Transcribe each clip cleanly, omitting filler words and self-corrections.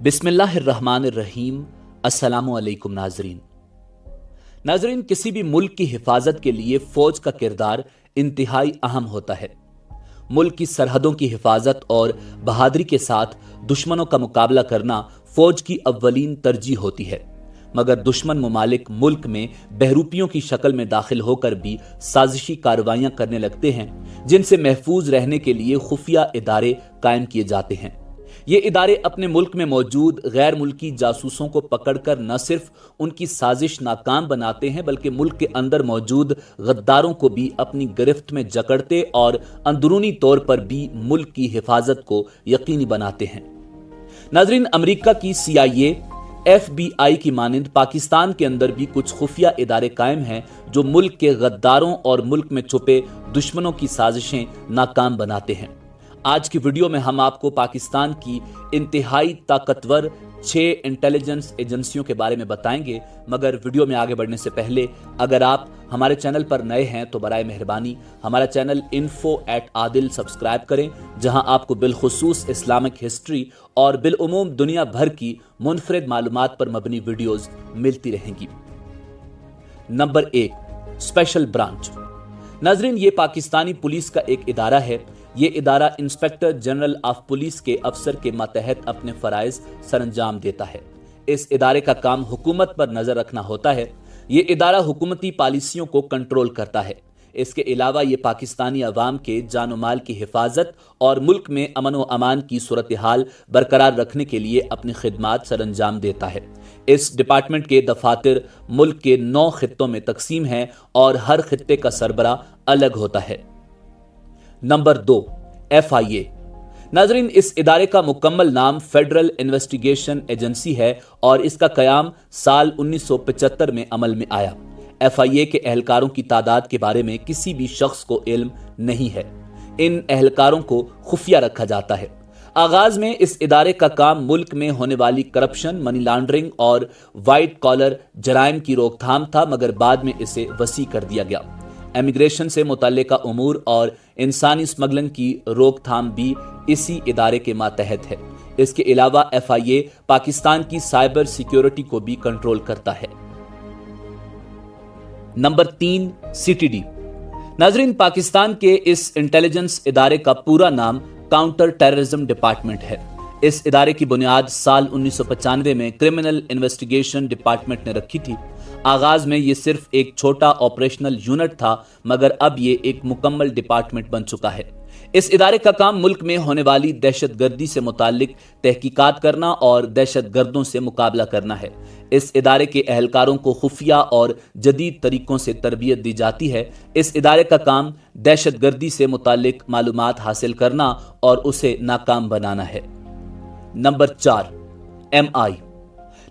बिस्मिल्लाहिर्रहमानिर्रहीम। अस्सलामु अलैकुम नाजरीन, किसी भी मुल्क की हिफाजत के लिए फौज का किरदार इंतहाई अहम होता है। मुल्क की सरहदों की हिफाजत और बहादुरी के साथ दुश्मनों का मुकाबला करना फौज की अव्वलीन तरजीह होती है। मगर दुश्मन मुमालिक मुल्क में बहरूपियों की शक्ल में दाखिल होकर भी साजिशी कार्रवाइयां करने लगते हैं, जिनसे महफूज रहने के लिए खुफिया इदारे कायम किए जाते हैं। ये इदारे अपने मुल्क में मौजूद गैर मुल्की जासूसों को पकड़कर न सिर्फ उनकी साजिश नाकाम बनाते हैं, बल्कि मुल्क के अंदर मौजूद गद्दारों को भी अपनी गिरफ्त में जकड़ते और अंदरूनी तौर पर भी मुल्क की हिफाजत को यकीनी बनाते हैं। नाजरीन, अमेरिका की CIA, FBI की मानिंद पाकिस्तान के अंदर भी कुछ खुफिया इदारे कायम हैं जो मुल्क के गद्दारों और मुल्क में छुपे दुश्मनों की साजिशें नाकाम बनाते हैं। आज की वीडियो में हम आपको पाकिस्तान की इंतहाई ताकतवर 6 इंटेलिजेंस एजेंसियों के बारे में बताएंगे। मगर वीडियो में आगे बढ़ने से पहले अगर आप हमारे चैनल पर नए हैं तो बराए मेहरबानी हमारा चैनल info@adil सब्सक्राइब करें, जहां आपको बिलखुसूस इस्लामिक हिस्ट्री और बिलउमूम दुनिया भर की मुनफरिद मालूमात पर मबनी वीडियोज मिलती रहेंगी। Number 1, special branch. नाजरीन, ये पाकिस्तानी पुलिस का एक इदारा है। ये इदारा इंस्पेक्टर जनरल ऑफ पुलिस के अफसर के मातहत अपने फराइज सरंजाम देता है। इस इदारे का काम हुकूमत पर नजर रखना होता है। ये इदारा हुकूमती पॉलिसियों को कंट्रोल करता है। इसके अलावा ये पाकिस्तानी अवाम के जान माल की हिफाजत और मुल्क में अमन व अमान की सूरत हाल बरकरार रखने के लिए अपनी खिदमात सरंजाम देता है। इस डिपार्टमेंट के दफातर मुल्क के 9 खित्तों में तकसीम हैं और हर खित्ते का सरबरा अलग होता है। Number 2, FIA। नाजरीन, इस इदारे का मुकम्मल नाम फेडरल इन्वेस्टिगेशन एजेंसी है और इसका कयाम साल 1975 में अमल में आया। FIA के एहलकारों की तादाद के बारे में किसी भी शख्स को इल्म नहीं है। इन एहलकारों को खुफिया रखा जाता है। आगाज में इस इदारे का काम मुल्क में होने वाली करप्शन, मनी लॉन्ड्रिंग और वाइट कॉलर जराइम की रोकथाम था, मगर बाद में इसे वसी कर दिया गया। इमिग्रेशन से मुतल्लिका उमूर और इंसानी स्मगलिंग की रोकथाम भी इसी इदारे के मातहत है। इसके अलावा FIA पाकिस्तान की साइबर सिक्योरिटी को भी कंट्रोल करता है। Number 3, CTD। नाजरीन, पाकिस्तान के इस इंटेलिजेंस इदारे का पूरा नाम काउंटर टेररिज्म डिपार्टमेंट है। इस इदारे की बुनियाद साल 1995 में क्रिमिनल इन्वेस्टिगेशन डिपार्टमेंट ने रखी थी। आगाज में ये सिर्फ एक छोटा ऑपरेशनल यूनिट था, मगर अब ये एक मुकम्मल डिपार्टमेंट बन चुका है। इस इदारे का काम मुल्क में होने वाली दहशतगर्दी से मुताल्लिक तहकीकात करना और दहशतगर्दों से मुकाबला करना है। इस इदारे के एहलकारों को खुफिया और जदीद तरीकों से तरबियत दी जाती है। इस इदारे का काम दहशतगर्दी से मुताल्लिक मालूमात हासिल करना और उसे नाकाम बनाना है। Number 4, MI।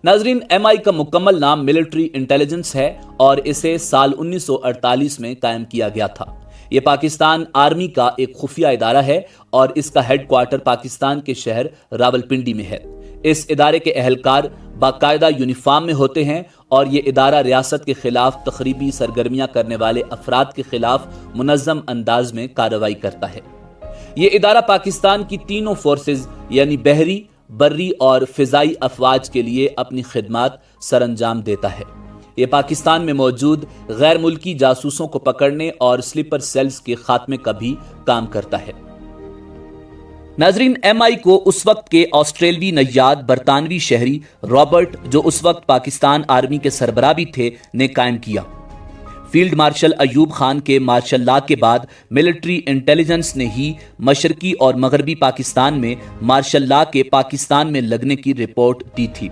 नाजरीन, MI का मुकम्मल नाम मिलिट्री इंटेलिजेंस है और इसे साल 1948 में कायम किया गया था। यह पाकिस्तान आर्मी का एक खुफिया इदारा है और इसका हेडक्वार्टर पाकिस्तान के शहर रावलपिंडी में है। इस इदारे के एहलकार बाकायदा यूनिफॉर्म में होते हैं और ये इदारा रियासत के खिलाफ तखरीबी सरगर्मियां करने वाले अफराद के खिलाफ मुनज़्ज़म अंदाज में कार्रवाई करता है। ये इदारा पाकिस्तान की तीनों फोर्सेज यानी बहरी, बर्री और फिजाई अफवाज के लिए अपनी खिदमात सरंजाम देता है। ये पाकिस्तान में मौजूद गैर मुल्की जासूसों को पकड़ने और स्लीपर सेल्स के खात्मे का भी काम करता है। नाजरीन, MI को उस वक्त के ऑस्ट्रेलवी नय्याद बरतानवी शहरी रॉबर्ट, जो उस वक्त पाकिस्तान आर्मी के सरबराह भी थे, ने कायम किया। फील्ड मार्शल अयूब खान के मार्शल लॉ के बाद मिलिट्री इंटेलिजेंस ने ही मशरकी और मगरबी पाकिस्तान में मार्शल लॉ के पाकिस्तान में लगने की रिपोर्ट दी थी।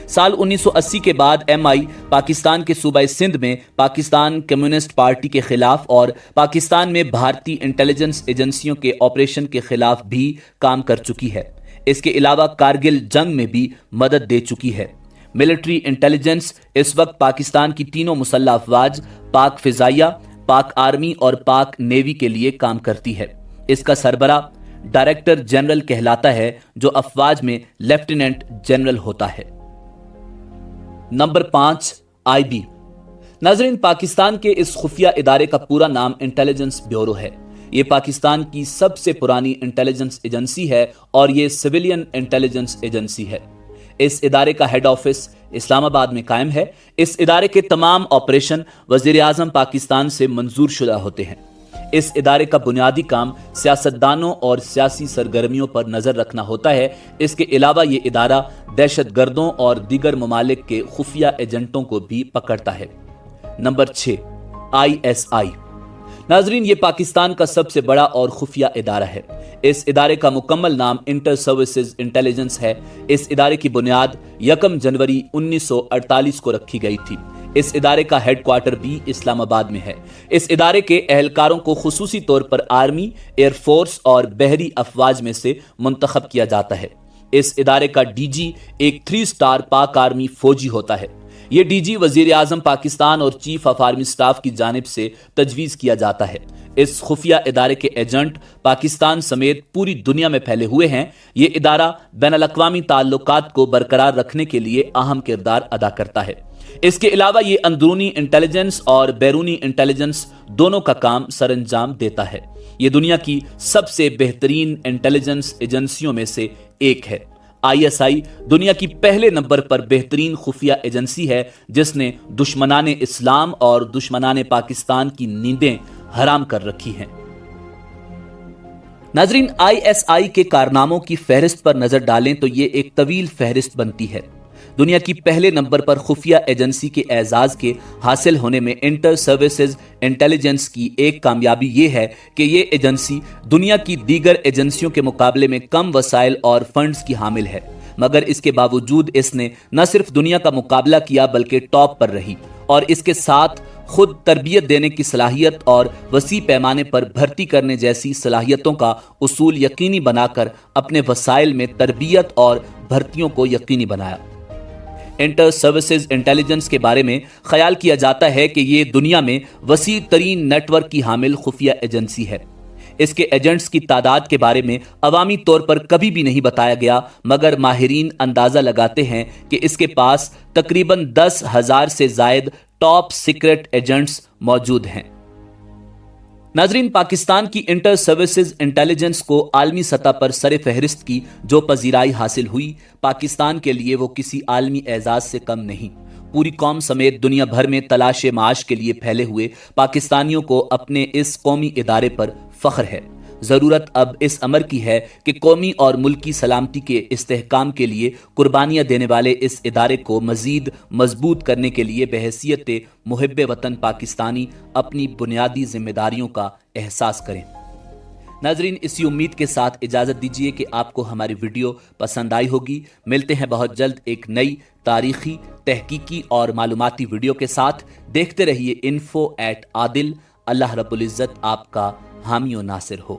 साल 1980 के बाद MI पाकिस्तान के सूबा सिंध में पाकिस्तान कम्युनिस्ट पार्टी के खिलाफ और पाकिस्तान में भारतीय इंटेलिजेंस एजेंसियों के ऑपरेशन के खिलाफ भी काम कर चुकी है। इसके अलावा कारगिल जंग में भी मदद दे चुकी है। मिलिट्री इंटेलिजेंस इस वक्त पाकिस्तान की तीनों मुसल्लह अफवाज, पाक फिजाइया, पाक आर्मी और पाक नेवी के लिए काम करती है। इसका सरबरा डायरेक्टर जनरल कहलाता है, जो अफवाज में लेफ्टिनेंट जनरल होता है। Number 5, IB। नाजरीन, पाकिस्तान के इस खुफिया इदारे का पूरा नाम इंटेलिजेंस ब्यूरो है। ये पाकिस्तान की सबसे पुरानी इंटेलिजेंस एजेंसी है और ये सिविलियन इंटेलिजेंस एजेंसी है। اس ادارے کا ہیڈ آفس اسلام آباد میں قائم ہے۔ اس ادارے کے تمام آپریشن وزیر اعظم پاکستان سے منظور شدہ ہوتے ہیں۔ اس ادارے کا بنیادی کام سیاستدانوں اور سیاسی سرگرمیوں پر نظر رکھنا ہوتا ہے۔ اس کے علاوہ یہ ادارہ دہشت گردوں اور دیگر ممالک کے خفیہ ایجنٹوں کو بھی پکڑتا ہے۔ Number 6، ISI۔ ناظرین، یہ پاکستان کا سب سے بڑا اور خفیہ ادارہ ہے۔ اس ادارے کا مکمل نام انٹر سروسز انٹیلیجنس ہے۔ اس ادارے کی بنیاد 1 جنوری 1948 کو رکھی گئی تھی۔ اس ادارے کا ہیڈ کوارٹر بھی اسلام آباد میں ہے۔ اس ادارے کے اہلکاروں کو خصوصی طور پر آرمی، ایئر فورس اور بحری افواج میں سے منتخب کیا جاتا ہے۔ اس ادارے کا DG ایک 3 اسٹار پاک آرمی فوجی ہوتا ہے۔ یہ DG وزیر اعظم پاکستان اور چیف آف آرمی اسٹاف کی جانب سے تجویز کیا جاتا ہے۔ اس خفیہ ادارے کے ایجنٹ پاکستان سمیت پوری دنیا میں پھیلے ہوئے ہیں۔ یہ ادارہ بین الاقوامی تعلقات کو برقرار رکھنے کے لیے اہم کردار ادا کرتا ہے۔ اس کے علاوہ یہ اندرونی انٹیلیجنس اور بیرونی انٹیلیجنس دونوں کا کام سر انجام دیتا ہے۔ یہ دنیا کی سب سے بہترین انٹیلیجنس ایجنسیوں میں سے ایک ہے۔ ISI دنیا کی پہلے نمبر پر بہترین خفیہ ایجنسی ہے جس نے دشمنان اسلام اور دشمنان پاکستان کی نیندیں حرام کر رکھی ہیں۔ ناظرین، ISI کے کارناموں کی فہرست پر نظر ڈالیں تو یہ ایک طویل فہرست بنتی ہے۔ دنیا کی پہلے نمبر پر خفیہ ایجنسی کے اعزاز کے حاصل ہونے میں انٹر سروسز انٹیلیجنس کی ایک کامیابی یہ ہے کہ یہ ایجنسی دنیا کی دیگر ایجنسیوں کے مقابلے میں کم وسائل اور فنڈز کی حامل ہے، مگر اس کے باوجود اس نے نہ صرف دنیا کا مقابلہ کیا بلکہ ٹاپ پر رہی، اور اس کے ساتھ خود تربیت دینے کی صلاحیت اور وسیع پیمانے پر بھرتی کرنے جیسی صلاحیتوں کا اصول یقینی بنا کر اپنے وسائل میں تربیت اور بھرتیوں کو یقینی بنایا۔ انٹر سروسز انٹیلیجنس کے بارے میں خیال کیا جاتا ہے کہ یہ دنیا میں وسیع ترین نیٹ ورک کی حامل خفیہ ایجنسی ہے۔ اس کے ایجنٹس کی تعداد کے بارے میں عوامی طور پر کبھی بھی نہیں بتایا گیا، مگر ماہرین اندازہ لگاتے ہیں کہ اس کے پاس تقریباً 10,000 سے زائد ٹاپ سیکرٹ ایجنٹس موجود ہیں۔ ناظرین، پاکستان کی انٹر سروسز انٹیلیجنس کو عالمی سطح پر سر فہرست کی جو پذیرائی حاصل ہوئی، پاکستان کے لیے وہ کسی عالمی اعزاز سے کم نہیں۔ پوری قوم سمیت دنیا بھر میں تلاش معاش کے لیے پھیلے ہوئے پاکستانیوں کو اپنے اس قومی ادارے پر فخر ہے۔ ضرورت اب اس امر کی ہے کہ قومی اور ملکی سلامتی کے استحکام کے لیے قربانیاں دینے والے اس ادارے کو مزید مضبوط کرنے کے لیے بحیثیت محب وطن پاکستانی اپنی بنیادی ذمہ داریوں کا احساس کریں۔ ناظرین، اسی امید کے ساتھ اجازت دیجیے کہ آپ کو ہماری ویڈیو پسند آئی ہوگی۔ ملتے ہیں بہت جلد ایک نئی تاریخی، تحقیقی اور معلوماتی ویڈیو کے ساتھ۔ دیکھتے رہیے info@adil۔ اللہ رب العزت آپ کا حامی و ناصر ہو۔